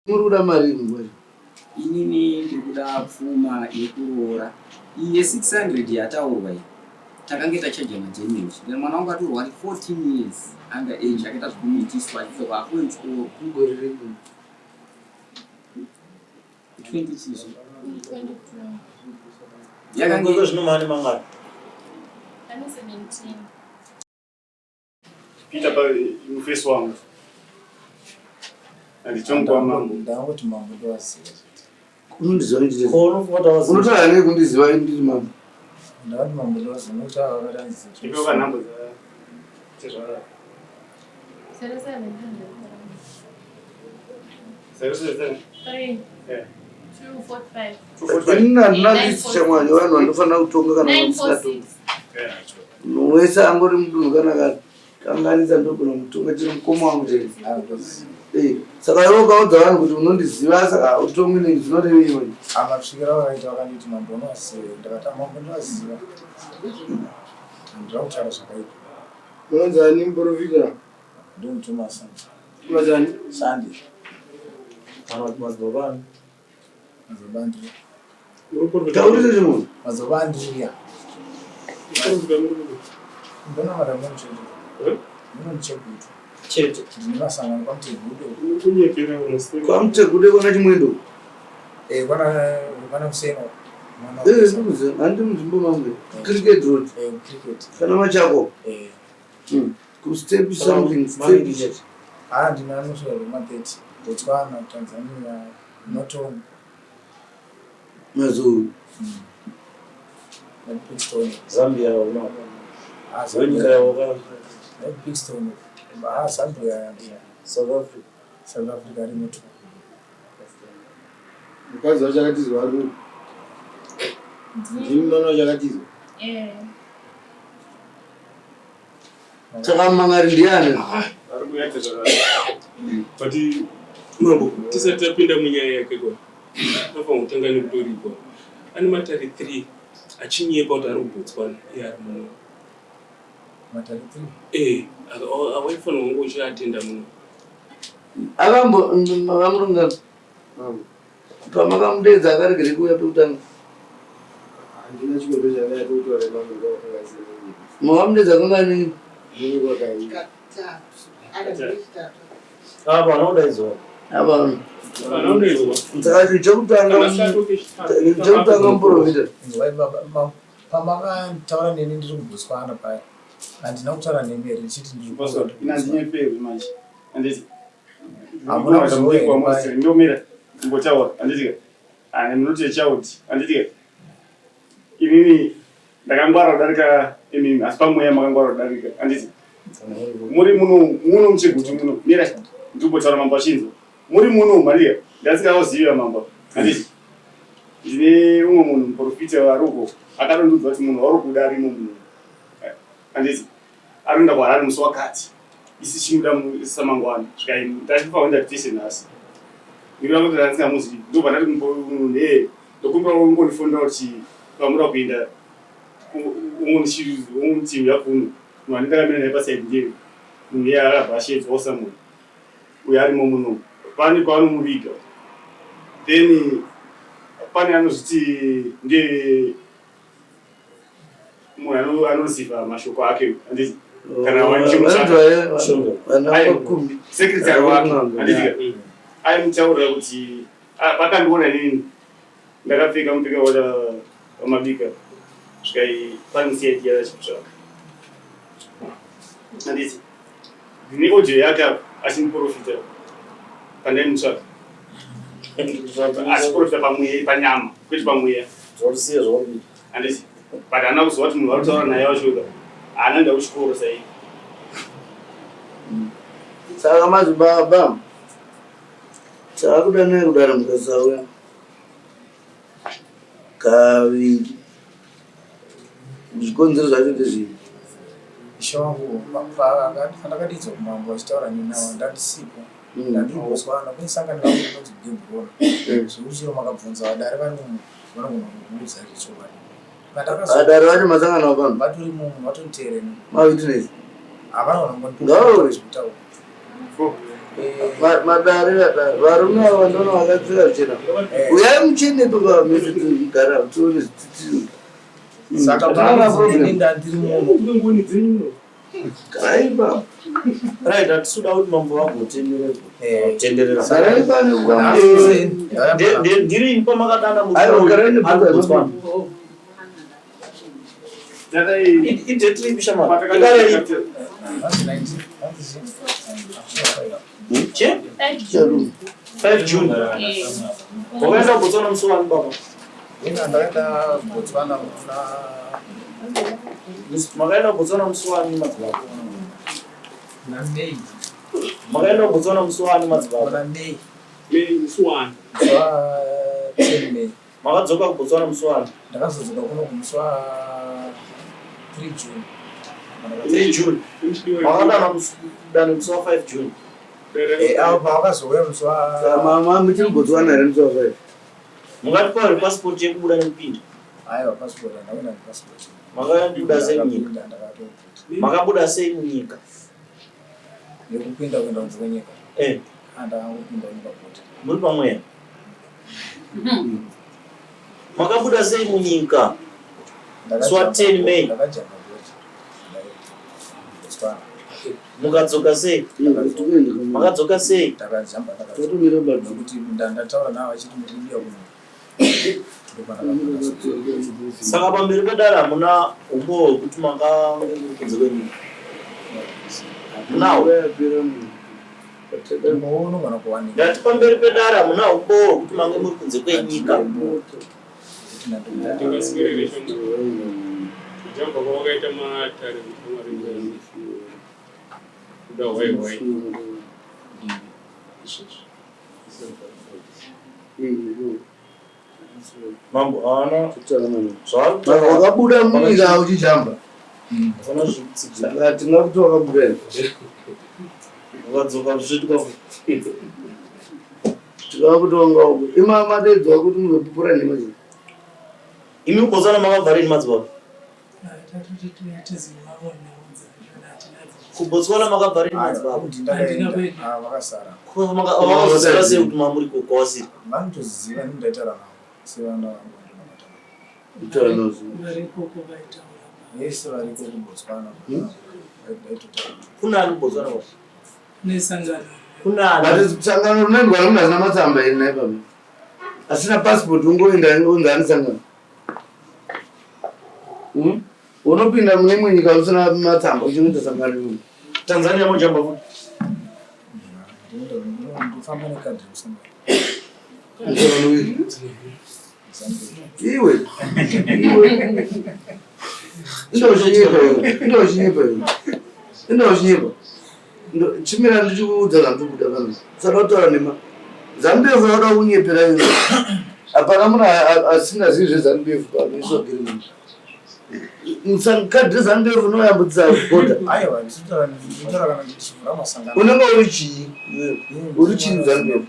Murura mari ngwe. Inini ndikuda pfuma yekuroora. Iye 600 yataurwa iyi. Takange tachaja majeneresi. Then mwana wangu atorwa ari 14 years under age akaita zvikumitiswa achibva pakuenchikoro Kugore redu. 20 chizvo. 22. Yakange zvino mani mangani. I'm 17. Peter pa face wangu. Andichongwa mambo. Ndangoti mambo ndowasiya. Kundiziva ndiri. Kono fuata wasi. Unotaura ne kundiziva ndiri mambo. Ndangoti mambo ndowasiya nokuta vakatanzi. Ipo vanhambo za tezvara. 700. 3. Yeah. 245. Ina ndinandisi chamwanya vanhu vanofana kutonga kana vasingatonga. Wese angori mudunhu kana kanganisa ndogona kutonga chiri mukoma wangu chete. Saka iwe ukaudza vanhu kuti unondiziva saka utongi nei zvinoreveiwa. Amasvikira vakaita vakanditi mambo ndowasiya. Ndakati mambo ndowasiya. Ndakutaura zvakaipa. Unonzani muprofita? Ndimutuma Sandi. Unonzani? Sandi. Kana mazobani. Mazobandira. Taurire chimwe. Mazobandira. Ndona mara munchete. Munchekutu. Chete. Ndimasangana kwaMtegudo. Kunyekera unosema. KwaMtegudo kona chimwendo. Kana kusema. Handi munzvimbo mamwe. Cricket road. Cricket. Kana machako. Step something. Ndinanosvika rema30. Botswana, Tanzania, Norton. Mazulu. Livingstone. Zambia una. Zambia yaoka. Livingstone. Zambia. South Africa. South Africa remoto. Mukadzi wacho akatizwa ari. Ndini mwana wacho akatizwa. Saka mangari ndiani? Ari kuyaita zvakadaro. Pati mambo tisati tapinda munyaya yake kwa. Nafa kutanga nekutorikwa. Ani matari 3 achinyepa kuti ari kuBotswana iye ari muno. Matari 3? Awaifanira kunge uchiatenda muno. Makamurunga. Pamakamudedza akaregere kuuya pekutanga. Handina chikoto chakaya kutaura mambo kwakazira. Makamudedza kangani? Vanodaizwa. Saka chekutanga muprofita. Pamakataura neni ndiri kuBotswana paya. Handina kutaura nemi here ndichiti ndiri kuBotswana. Inandinyeperwi manje. Handiti. Hamuna kuzoenda. Ndomira. Mbotaura. Handiti. Munoti chauti. Handiti. Inini ndakangwara kudarika imimi asi pamweya makangwara kudarika. Handiti. Muri muno muchigutu muno. Mira. Ndikubotaura mambo achinzwa. Muri muno Maria. Ndasingaziva mambo. Handiti. Ndine umwe munhu muprofita waruko akatondudza kuti munhu wari kuda ari munhu. Handiti. Anoenda kwaari musi wakati. Isi chimuda samangwana. Svika ndachipa invitation nhasi. Ndinoda kuti ndasingamuzivi. Ndobva ndati munhu ndokumbira kungondifunda kuti pamuda kuenda umutimu yakuno. Munhu andakamira naye pasaidi ndiri. Munhu iye akabva ashedzwa osamuna. Uyo arimo muno. Pane kwaanomuviga. Then pane anozviti munhu anoziva mashoko ake. Handiti. Kana wanichimutsvaka. Sekretary wake. Handiti. Aimutaurira kuti pakandiona nini ndakapfeka mupfeka wamabika svika panisiyati yadachimutsvaka. Handiti. Ndine audio yake achimuprofita pandaimutsvaka. Achiprofita panyama kwete pamweya. Zvausiya zvawambiri. Handiti. But haana kuziva kuti munhu vari kutaura naye washoka haanaenda kuchikoro sai. Saka mazibaba takuda naye kudara mukasauya kaviri. Zvikonzero zvacho ndezviri. Ishe wangu pandakadidzwa kumambo achitaura ninawo ndatisipo. Ndandiri kuBotswana kunisangana vangu kunonzi Gembrona. Zvekuti chero makabvunza vadare vanogona kukuudza zvechokwadi. Vadare vacho masangana wapanhu. Vatori munhu vatoniteereni. Mawitness. Havana kunongotaura zvekutaura. madare varume ava ndono vakapfeka zvichena uyai muchene tokavamesegara tione saka ndandiri muno kaipa right atisuda kuti mambo vagotenderera ndiri imba makadana mubotswana idetri bishama 5 June wakaenda Botswana musi wani baba ndakaenda Botswana makaenda Botswana musi wani madzibaba na May makaenda Botswana musi wani madzibaba na May musi wani makadzoka kuBotswana musi wani ndakazodzoka kuno kumusi wa 3 June makadana musi wa 5 June apa wakazouya musi wa muchiri Botswana here musi wa 5 mungatipauri passport yekubuda nemupinda aiwa passport ndakaenda nepassport makabuda sei munyika makabuda sei munyika yekupinda kuenda kunze kwenyika andakangopinda nepabhoti muri pamweya makabuda sei munyika swa 10 May ndakajamba bhoti Botswana mukadzoka sei makadzoka sei ndakajamba kuti ndataura navo vachiti muridiya kuno saka pamberi pedare hamuna umbo hwekuti manga kunze kwenyika munawo unogona kuwanika ndati pamberi pedare hamuna umbo hwekuti mange muri kunze kwenyika jamba kwa wakaita matare kuda wai mambo ana wakabuda munyika uchijamba saka tingakuti wakabuda wakadzoka zvisvituka tikakuti wanga imamadedzwa kuti muzopupura nemachi imi kuBotswana makabvarini madzibaba kuBotswana makabvarini madzibaba vakazosara sei kuti mamuri kwawasiri vanotoziva nemundaitaura navo sevana vese variko kuBotswana kunani kuBotswana sangano rinendwa rimwe asina matsamba iri naipapa asina passport ungoenda unzani sangano unopinda mune imwe nyika usina matsamba uchinoita sangano rimwe Tanzania mojamba futi ndofamba nekadhi iwe indozvinyepa chimira ndichikuudza zvandobuda vanhu saka utaura nema ZANU-PF yauda kunyepera iwe hapana munhu asingazivi zveZANU-PF paisogiri kadhi reZANU-PF unoyambudzisa bhodha aiwa nditaura kana ndichivhura masangano unenge uri chii uri chii ZANU-PF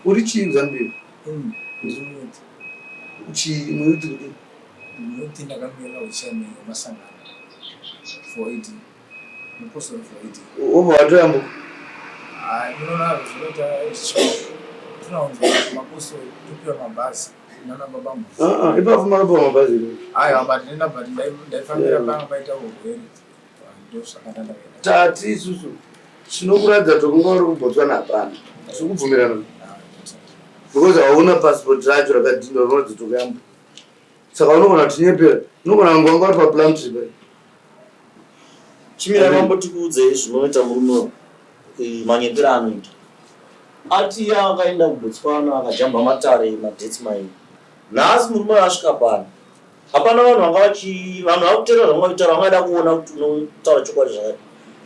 uri chii ZANU-PF chii muiti kuti muti ndakamira uchami masangano for it muposoro for it obva watoyambuka munoona zvinoita tunaunzwa maposoro topiwa mabhazi nana babambo ipapo makapiwa mabhazi aiwa but ndenda but ndaifambira panga paita urwere ndosakandandakaenda tati isusu tinokuradza tokunga uri kuBotswana hapana sikubvumirana because hauna passport racho rakadhindwa rinoradza tokuyambuka saka unogona tinyepera unogona ngwanga uri paplam trip chimira mamboti kuudzei zvinoita murume manyepera anoita ati akaenda kuBotswana akajamba matare madheti maini nhasi murume asvika pano hapana vanhu vanhu vakutera zvamwaitaura vangaida kuona kuti unotaura chokwadi zvakati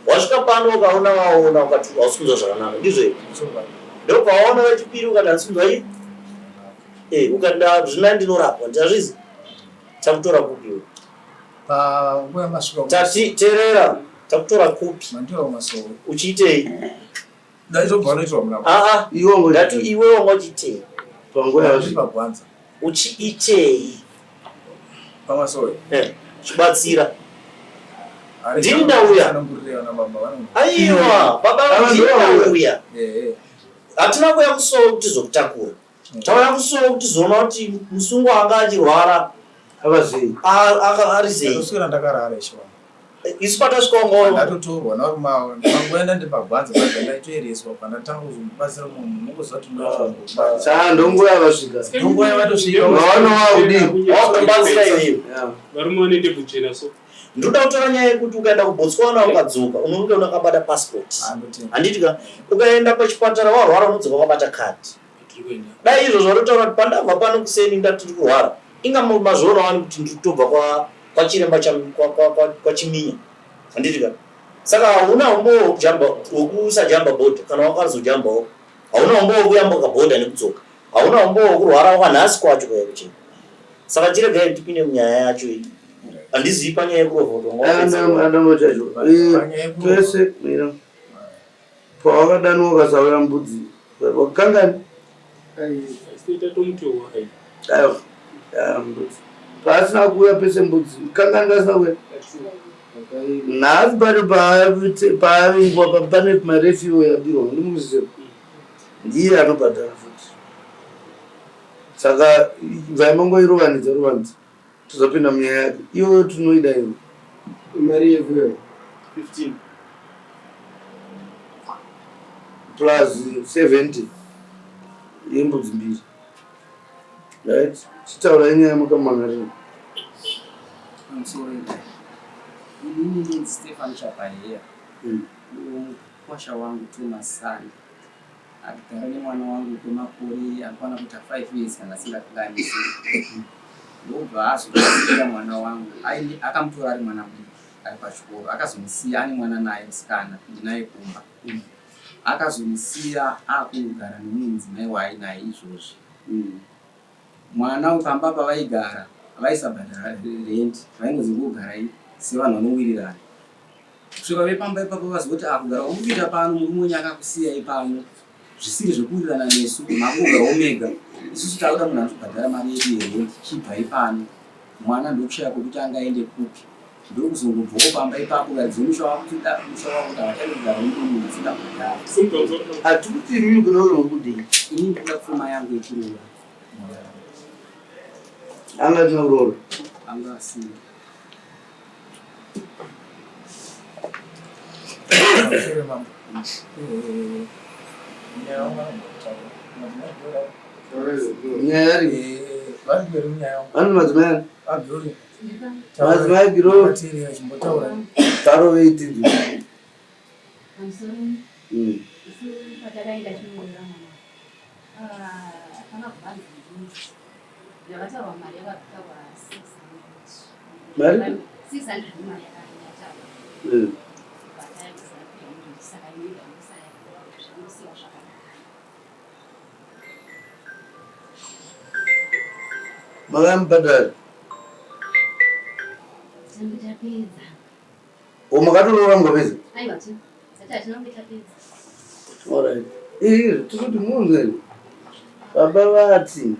wasvika pano ukaona vaona ukati hausikunzwa zvakanaka ndizvo ndopawaona wechipiri ukati handisinzwa ii ukanda zvina ndinorapwa ndazvizi takutora kupiwo panguva masvika tati terera takutora kupi mandiwa kumasoro uchiitei ndaitobva noitwa muna ndati iwe wanga uchiitei panguva yazvipagwanza uchiitei pamasoro chibatsira ndindauya aiwa baba ndindauya hatina kuya kusoro kuti zokutakura tauya kusoro kuti zoona kuti musungu anga achirwara arizei isu patasvikaungaatotorwa nakumaenda ndipabvanza ndaitoereswa pandatanga kuzomubatsira munhu nokuzati ndongo yavasvika ndongo yavatosvika wakubatsira iweyo varume vanoende kuchena so ndoda kutora nyaya yekuti ukaenda kubotswana ukadzoka unonge unakabata passport handitika ukaenda pachipatara warwara unodzoka wakabata kadi dai izvo zvatotaura kuti pandabva pano kuseni ndatiri kurwara inga mazvoona wani kuti nditobva kwachiremba kwachiminya handitika saka hauna umbo wokusajamba bhodha kana wakazojambawo hauna umbo wokuyamba ukabhodha nekudzoka hauna umbo wokurwara wakanhasi kwacho kaya kuchena saka chiregai tipinde munyaya yacho iyi handizivi panyaya yekurovhotoadambochacho twese mira pawakadanwa ukasauya mbudzi wakangani aiwa mbudzi pasina kuuya pese mbudzi kangani kasina kuya nhasi paavingwa pane marefio yadirwa ndimuzivo ndiye anobhadhara futi saka vaimangorovanidza tozopinda munyaya yake iwo tunoida iwo mari yevuya 15 plus 70 yembudzi mbiri right chitaura inyaya yamakamangarira inini Stefan Chapaia mkwasha wangu Thomas Sani akitara nemwana wangu kwemakore akwana kuita 5 years kana singakuganisi ndobva azvikusiira mwana wangu akamutora ari mwana mudiki ari pachikoro akazomusiya ane mwana naye musikana ndinaye kumba akazomusiya akugara nemumwe mudzimai waainaye izvozvi mwana ukamba pavaigara vaisabhadhara rendi vaingozingogara sevanhu vanowirirana kusvika vepamba ipapo vazoti akugara umuvira pano murume wenyu akakusiyai pano zvisiri zvekuwirirana nesu makugara omega isusu takuda munhu anotobhadhara mari yedu yerendi chibvai pano mwana ndokushaya kwekuti angaende kupi ndokuzongobvawo pamba ipapo vadzimusha wakuda musha wakuti avachandogara nemunhu asina bhadhara hatikuti inini kunoona kudei inini kuda pfuma yangu yekurora anga tina kurora anga asina nyayari ani madzimai madzimai giro taro veiti mari makambhadhari makatolora mukapedza alright tikuti munzeni baba vati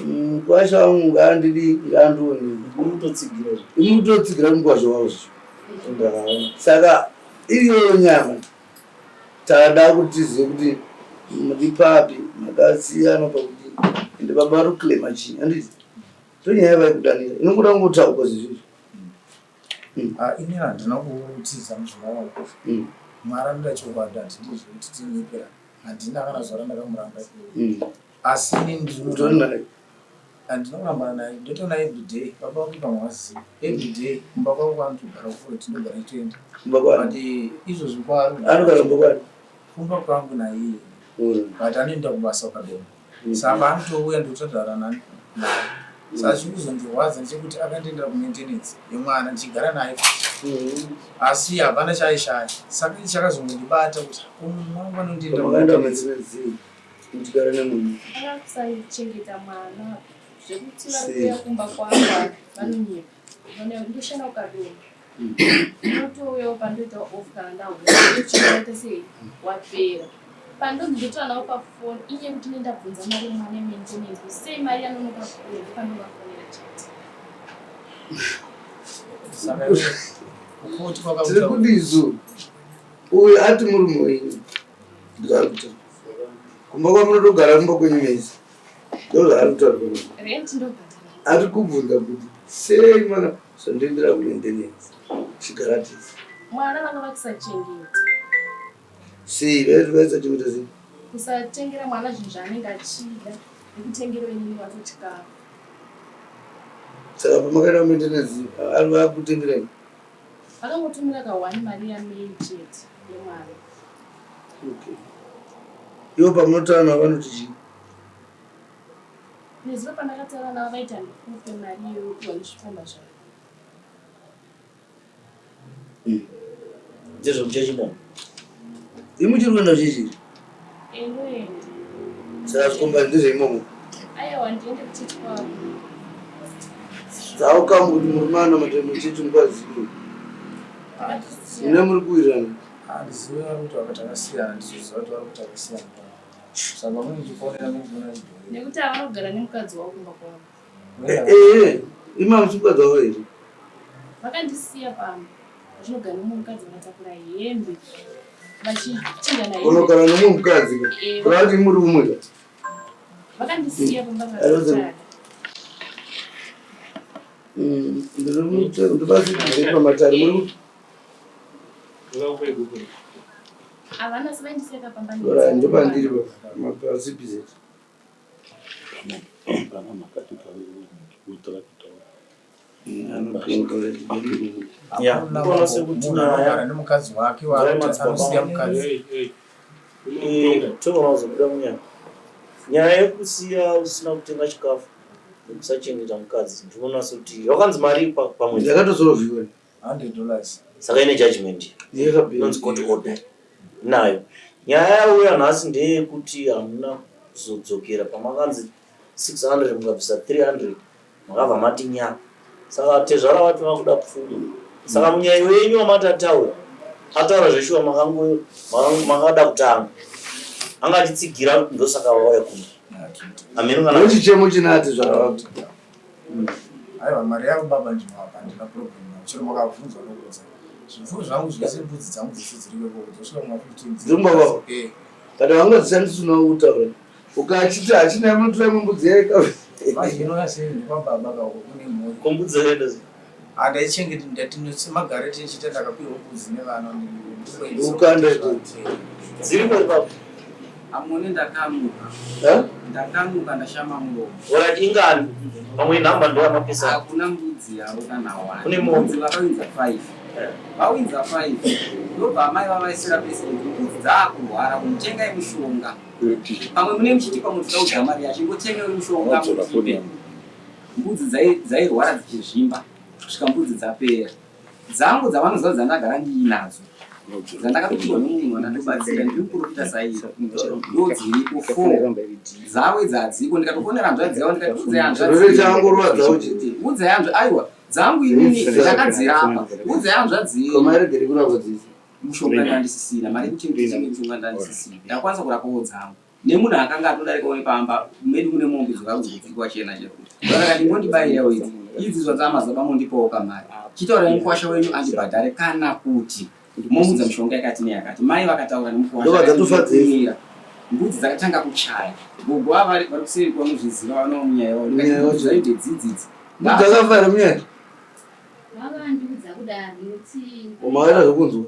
mkwasha wangu ngandidi ngandoni imutotsigira mukwasha wavo saka iriyo nyama tada kuti tizive kuti ndipapi makasiyana pakuti ende baba vari kuklema chii handiti tonyaya vaikudanira inokuda kungotauka zizvizvi ini handina kutiza muzvinaoko mara ndachokwadi handidi zvekuti tinyepera handina kana zvara ndakamuramba asi handina kurambana naye ndotona everyday baba vangu pamwazivi everyday kumba kwavo kwanotogara kufoti ndogara itoenda but izvozvi kwaanogaramba kumba kwangu naiye but anoenda kubasa ukadema saka anotouya ndotodhara naye saka chikuzondirwadza ndechekuti akandienda kumaintenance yemwana ndichigara naye asi hapana chaishaya saka ii chakazongondibata kuti mwangu anondienda kutigara nemunhu akakusaichengeta mwana zvekuti varikuya kumba kwavo vanonyepa ndoshanda ukadoma unotouyawo pandoita off kana ndauchiita sei wapera pandondotora nawo pafoni inye kuti nendabvunza mari yemwana yemaintenance sei mari anonoka kure pandongafonera chete saka tiri kuti isu uyu ati muri muini ndikari kutaura kumba kwamunotogara mumba kwenyu mese ndo zvaari kutaura ari kubvunza kuti sei mana zvandendera kuendenenzi chigara tisi mwana vanga vakusachengeta sei vaisachengeta sei kusatengera mwana zvinhu zvaanenge achida nekutengera wenini wake chikafu saka pamakaenda kumaintenensi ari vakutengerani vakangotumira ka1 mari yamei chete yemwana. ivo pamunotaura navo vanoti chii neziva pandakataura navo vaita ndikupe mari yokuwa nezvifamba zvavo ndezvokuchechimona imuchiri kuenda kuchechiri enoenda saka zvikomba ndezveimomo aiwa ndiende kuchechi kwavo dzaukambo kuti muri mana matemuchechi mukwazivi mune muri kuwirirana handizivi vari kuti vakati akasiyana ndizoziva kuti vari kuti akasiyana saka mune ndichifonera mukuna nekuti avanogara nemukadzi wavo kumba kwavo imamutsi mukadzi wavo here vakandisiya pamba vachinogara nemumwe mukadzi vakatakura hembe vachichinja naye unogara nemumwe mukadzi kuti muri umwe vakandisiya pamba vakatara ndipasiize pamatare muri havana sevaindiseka pamba ndopandiri mapasipizeti ndikuona sekuti anogara nemukadzi wake anosiya mukadzi toona uzobuda munyaya nyaya yekusiya usina kutenga chikafu nekusachengeta mukadzi ndinoona sekuti wakanzi mari pamwe yakatosorovhiwa $100 saka ine judgment inonzi court order nayo. Nyaya yauya nhasi ndeyekuti hamuna kuzodzokera pamakanzi 600 mukabvisa 300 makabva mati nya. Saka tezvara vatu vakuda kupfuma. Saka munyaya wenyu wamatataura ataura zveshuwa makada kutanga angatitsigira ndosaka vauya kuno. Nochi chemo chinati zvakavati. Aiwa mari yako baba ndinowapa ndina problem. Chero makabvunzwa nokudza. Zvifuwo zvangu zvese mbudzi dzangu dzisidziriwe kuzosvika kuma15. Dzimbaba. Kana vanga dzishandiswa nautaura. Ukachiti achina mutora mbudzi yeka. Manje inoyase ndibaba baba kune mmoyo. Kombudzi renda zi. Andaichengeti ndatinotsi magareti nchita ndakapiwa mbudzi nevana ndiri. Ukanda dziri kwa baba. Amone ndakamuka. Ndakamuka ndashama muromo. Ora ingani? Pamwe namba ndo amapesa. Hakuna mbudzi yavo kana wani. Kune mbudzi vakawinza 5. Vawinza 5. Ndobva amai vavaisira pese mbudzi dzakurwara kumutenga yemushonga. Pamwe mune muchitika muti kaudza mari yachingotenga yemushonga. Mbudzi dzairwara dzichizvimba kusvika mbudzi dzapera. Dzangu dzavanoziva dzandagara ndinadzo. Dzandakapiwa nomunhu anandobatsira ndikuprofita saizvo ndo dziripo 4 dzawe dzadziko ndikatofonera hanzvadzi yavo ndikatiudza hanzvadzi udza yanzva aiwa dzangu inini ndakadzirapa udza yanzvadzi komaregere kurapa dzisi mushonga ndandisisira mari kuchengetedza mushonga ndandisisira ndakwanisa kurapawo dzangu nemunhu akanga atodarikawo nepamba medu kune mombe dzakakudzikwa chena chekuti vakati ngondibayirewo idzi zvadzamazaba mondipawo kamari chitaura nemukwasha wenyu andibhadhare kana kuti momudza mishonga yakati neyakati mai vakataura nemukwasha mbudzi dzakatanga kuchaya gogo vava vari kuseri kwamuzviziva vanowo munyaya wavo zvaide dzidzidzi mbudzi dzakafara munyaya vavandiudza kudaro nekuti umaona zvokunzwa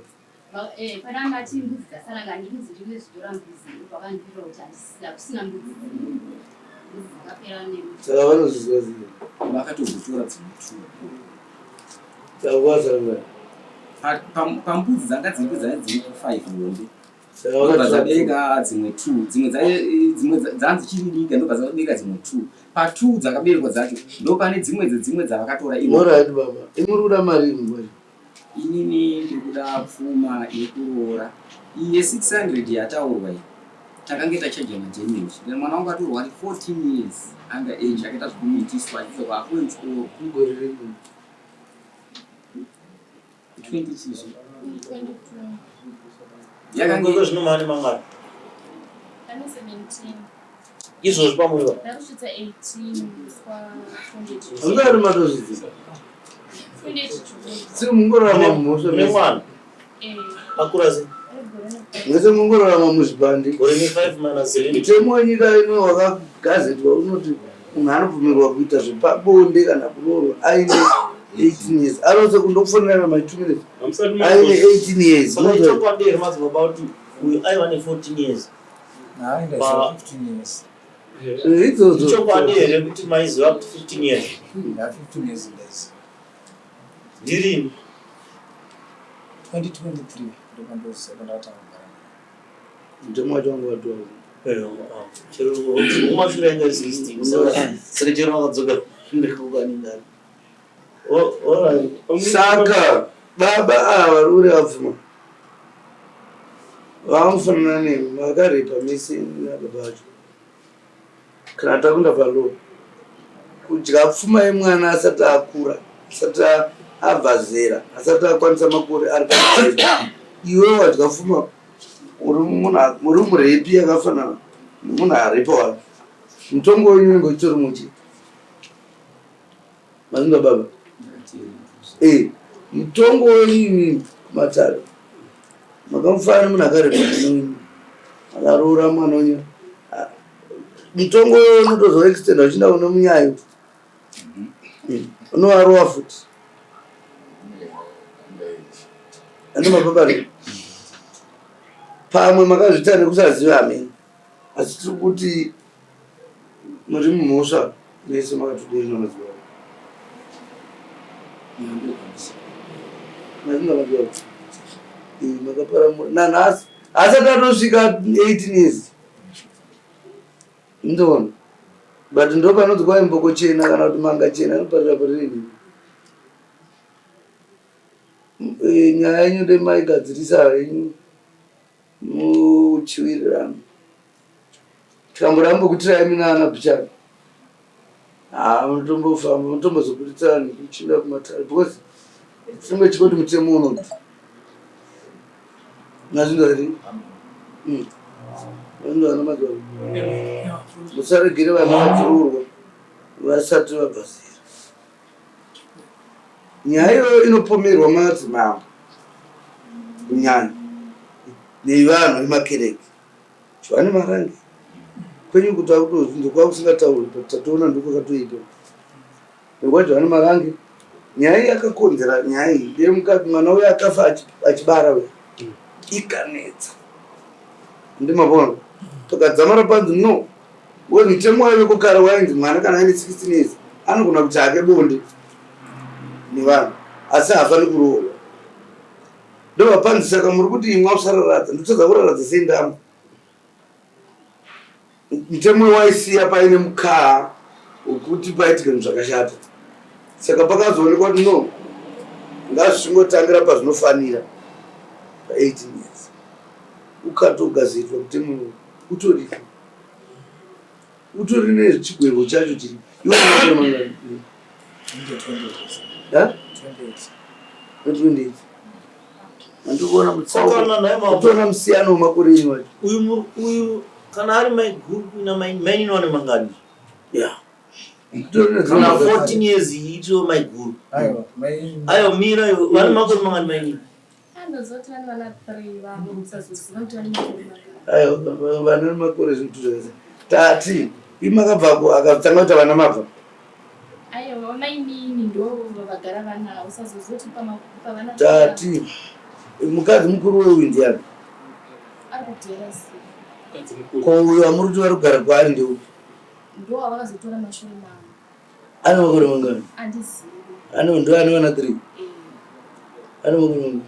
parangati mbudzi dzasaranga ndibudzi ndine zvitora mbudzi vakandira kuti handisisira kusina mbudzi dzakapera saka vanozviziva ziva vakatozotora dzimwe 2 saka kwasaranga pambudzi dzanga dziri dziri 5 ngombe ndobva dzimwe 2 dzimwe dzanzi chirindika ndobva dzabeka dzimwe 2 pa2 dzakaberekwa dzacho ndo pane dzimwe dzavakatora inorati baba imuri kuda mari ingwari inini ndiri kuda pfuma yekuroora iye 600 yataurwa iyi takange tachaja madamage then mwana wangu atorwa ari 14 years under age akaita zvekumitiswa achizobva akuwe chikoro kugore reku 20 chizvo 22 yakangeko zvino mani mangani ane 17 izvozvi pamuriva ndakusvitsa 18 kuswa 22 angari matozviziva Si mungorarama mumhosva mwana akura sei mese mungorarama muzvibhandi gore ni 5 minus 7 mutemo wenyika ino wakagazetwa unoti munhu anobvumirwa kuita zvepabonde kana kuroorwa aine 18 years anose kundokufonera my 2 minutes aine 18 years saka chokwadi here madzibaba kuti uyu aiva ne 14 years naenda 15 years idzodzo chokwadi here kuti maiziva kuti 15 years 15 years less ndirini 2023 ndokandosakandata mutemo wacho wanga watoa chero umashure yanga 16 saka chero wakadzoka ndikukaningana saka baba ava uri apfuma vamufanana nemi vakarepa mese nababa vacho kana takunda palo kudya pfuma yemwana asati akura asati abva zera asati akwanisa makore ari pazera iwe wadya pfuma uri murepi yakafanana munhu arepa wake mutongo wenyu unenge uchitori muchi mazinga baba mutongo wenyu matare makamufanana munhu akarepa munhu akaroora mwana wenyu mutongo wewe unotozoextenda uchienda une munyayo unovarova futi ane mapapari pamwe makazvita nekusaziva ameni asi tiri kuti muri mumhosva mese makatodei namaziva mazinga makapara nanhasi asati atosvika 18 years ndona but ndo panonzi kwai mboko chena kana kuti manga chena anoparira parini nyaya yenyu ndemaigadzirisa yenyu muchiwirirano tikamborambokutirai mina ana bhichana mutombofamba mutombozopuritsana nekuchinda kumatare because chimwe chikoti mutemo unoti nazvindori vanhu mazuva musaregere vana vadzururwa vasati vabva zera nyaya iyoyo inopomerwa madzimambo kunyanya nevanhu vemakereke chivane marangi kwenyu kuti akutozinzo kwakusingatauri tatoona ndokwakatoita nekuti vane marangi nyaya iyi yakakonzera nyaya iyi yemukati mwana uyo akafa achibara we ikanetsa ndimabona tokadzamara panzi no wezi mutemo waive kugara wainzi mwana kana aine 16 years anogona kuti hake bonde nevanhu asi hafani kuroorwa ndovapanzi saka muri kuti imwe ausararadza ndotodza kuraradza sendamo mutemo waisiya paine mukaha wekuti paitike zvinhu zvakashata saka pakazoonekwa kuti no ngazvingotangira pazvinofanira pa 18 years ukatogazetwa mutemo utori nechigwebo chacho chiri iwe 28 andikuona mutsautoona musiyano wemakore enyu wacho uyu kana ari maiguru kuina mainini wane mangani kana 14 years iitio maiguru ayo mira yo vane makore mangani mainini vana makore zvintu zvese tati imakabvako akatanga kuti vana mabva tati mukadzi mukuru wewindiani kouyo amuri kuti vari kugara kwaari ndeupi ane makore mangani ndo ane vana 3 ane makore mangani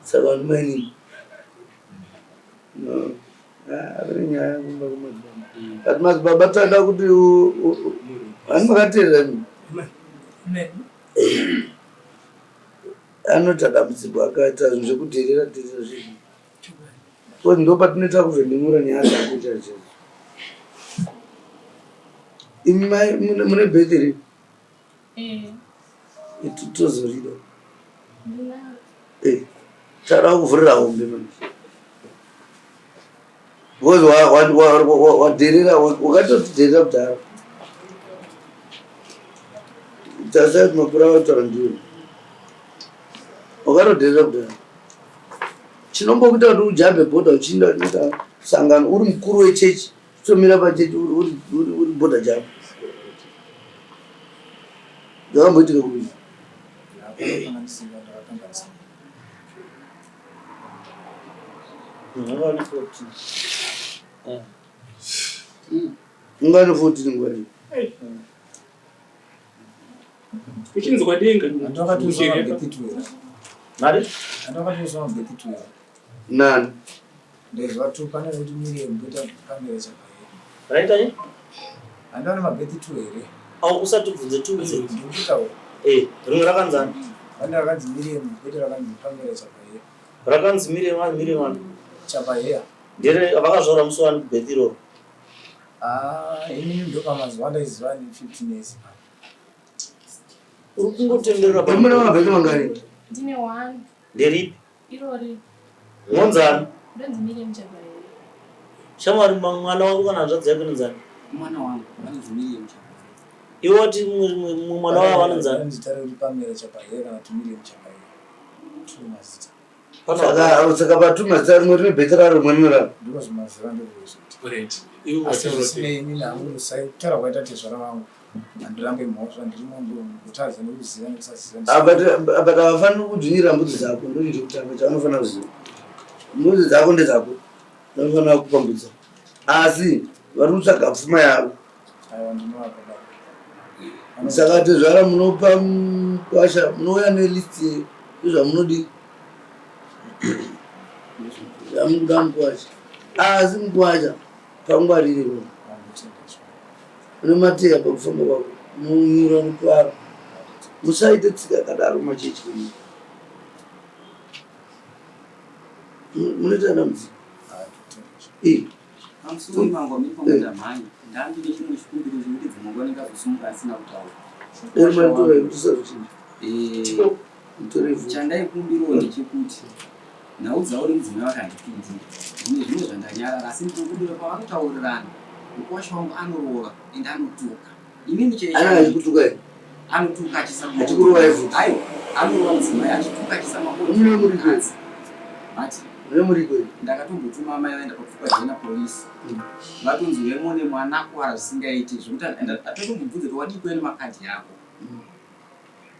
saka vanhu mainini ari nyaya kumba kumadzibaba kati madzibaba tanda kuti ani makateerera anoti dambudziko akaita zvinhu zvekuteerera teerera zvinhu kozi ndo patinoita kuvhendemura nyaya dzakuita zvinhu imi mune bhedheri tozorida tara kuvhurira hombe mani because wadherera wakatotidherera kudhara tasati mapura wataura ndiwe wakarodherera kudhara chinombokuita kuti ujambe bhodha uchiinda unoita sangano uri mukuru wechechi tomira pachechi uri bhodha jambo zvakamboitika kudii ungane 14 ngwani uchinzi kwadenga nani ndezvatu pane kuti miri mbuta kamera raita andana mabeti 2 here au usati kubvunze 2 ndikutaura rimwe rakanzani vane rakanzi miri mbuta rakanzi kamera chapaiye rakanzi miri mani chapaiye ndere vakazvaura musi wani kubhethi iroro inini ndokamazuva ndaizivani 15 years uri kungotenderera pamuna mabheki mangani ndine 1 nderipi irori ngonzani ndonzimire mchapaiye shamwari mwana wangu kana hanzvadzi yako nenzani mwana wangu anozvimiriye mchapaiye iwe wati mwana wavo vanonzani nditare kuti pamera chapaiye kana tumire mchapaiye tumazita saka patuma zita rimwe rine bheki raro rimwe rimwe ndiko zvimaziva ndozvoti Alright. Iwe asi wataura zvisinei inini hamurusai kutaura kwaita tezvara vangu handirambe mhosva ndiri mundotadza nekuziva nekusaziva but havafaniri kudzvinyira mbudzi dzako ndochiti kutanga chavanofanira kuziva mbudzi dzako ndedzako dzanofanira kupambudza asi vari kutsvaga pfuma yavo aiwa ndinovakada saka tezvara munopa kwasha munouya nelisti yezvamunodi zvamunoda mukwasha asi mukwasha pangwarire une mateya pakufamba kwako munyura nopara musaite tsika kadaro machechi munoita dambudziko pamusoro mangu amiripangoda mhanya ndandine chimwe chikumbiro chekuti dzimwe ndingazosumuka asina kutaura chandaikumbirawo ndechekuti naudzawo uri mudzimai wakandipindira zvine zvimwe zvandanyarara asi ndinokumbira pavakutaurirana mukwasha wangu anorova ende anotuka inini chekutuka anotuka achikurovaifuti aiwa anorova mudzimai achituka chisamamurikadzi ati nemuriko ndakatombotuma mai vaenda papfuka jena polisi vatonzi vemo nemwana akwara zvisingaiti zvokuti atatombobvunza kuti wadii kuene makadhi yako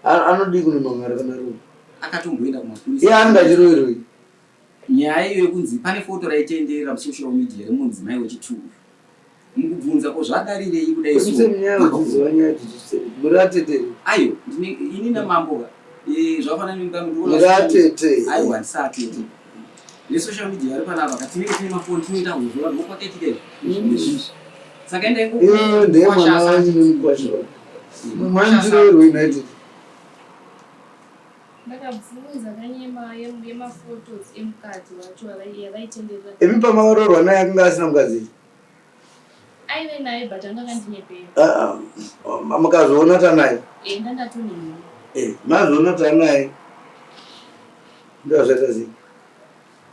anodii kune mangara kana rume akatomboenda kumapurisa iye angachiroveroi nyaya iyo yekunzi pane foto raitenderera musocial media remundzimai wechituru mukubvunza ko zvadarirei kudai muratete ayo ini namambo zvafanana muratete aiwa ndisatete nesocial media ari panapa katinenge tine mafoni tinoita huzva nokwaketika izvi saka ndiye mwana wanyu nemukwasha manjiroveroi united ndakabvunza kanyema yemafotos emukadzi wacho yavaitenderera emi pamakarorwa naye akanga asina mukadzi aive naye but anga kandinyepeya makazoona tanaye ndandatonini mazoona tanaye ndazvaita sei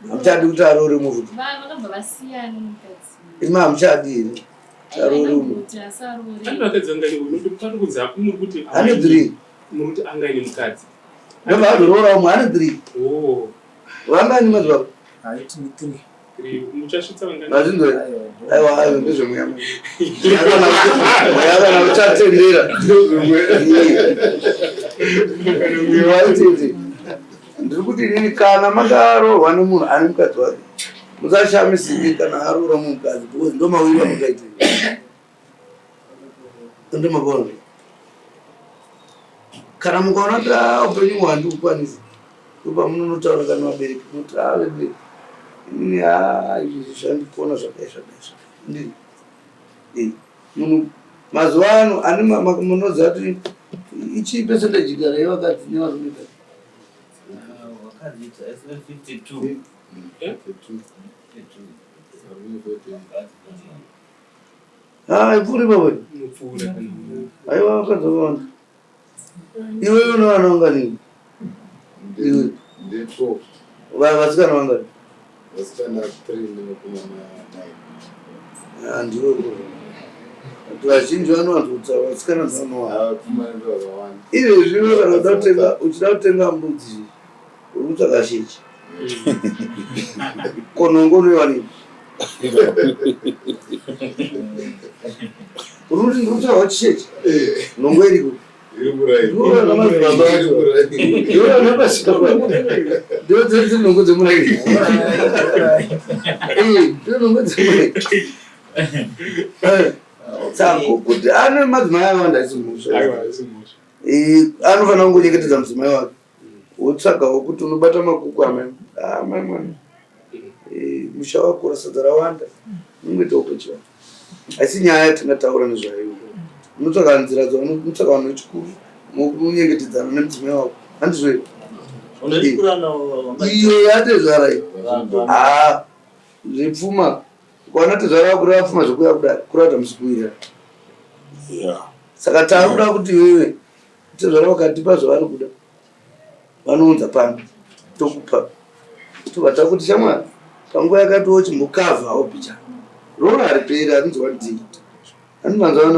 hamuchadi kuti arore muvuti vakabva vasiyana mukadzi ima hamuchadi here kuti asarore ane 3 muruti angaine mukadzi ndobva azorora umwe ane 3 vangani madzivako haitini 3 muchasvitsa vangani azvindoi aiwa ndezvemuyama yakana uchatendera waitete ndiri kuti inini kana makaroorwa nemunhu ane mukadzi wake musashamisiki kana aroora mukadzi because ndo mawiri amukaite ndemabona kana mukaona kuti upenyu hwandi kukwanisa ndopamunonotaura kana vabereki kuti avebe inini izvi zvandikuona zvadaizvadaizva ndii munhu mazuva ano ane munoziva kuti ichii percentage igara yevakadzi nevarume kati ipfuuri pavoi aiwa vakadzi vakawanda iwewe unevana vanganini iwe vasikana vangani ndiwe vazhinji vanowanzotsa vasikana zanowa ive zvino kana uchida kutenga mbudzi urutsvaga shechi konongo unoiwanika urutsvaga chishechi nongo iriko nongo dzemurairi nongo dzemurairi saka kuti ane madzimai awanda aisimusha anofanira kungonyengetedza mudzimai wake wotsvagawo kuti unobata makuku amai mwana musha wako rasadza rawanda ungoitawo kuchiva asi nyaya yatingataura nezvayo unotsvaga nzira dzaunotsvaga vanhu vechikuru munyengetedzana nemudzimai wako handizvo iyo yatezvara zvepfuma kwana tezvara kureva pfuma zvokuya kudai kurata musikuira saka takuda kuti wewe tezvara vakatipa zvavari kuda vanounza pano tokupa tobata kuti shamwari panguva yakatiwo chimbokavhawo picha roro hariperi harinzwa ndii ani manzwa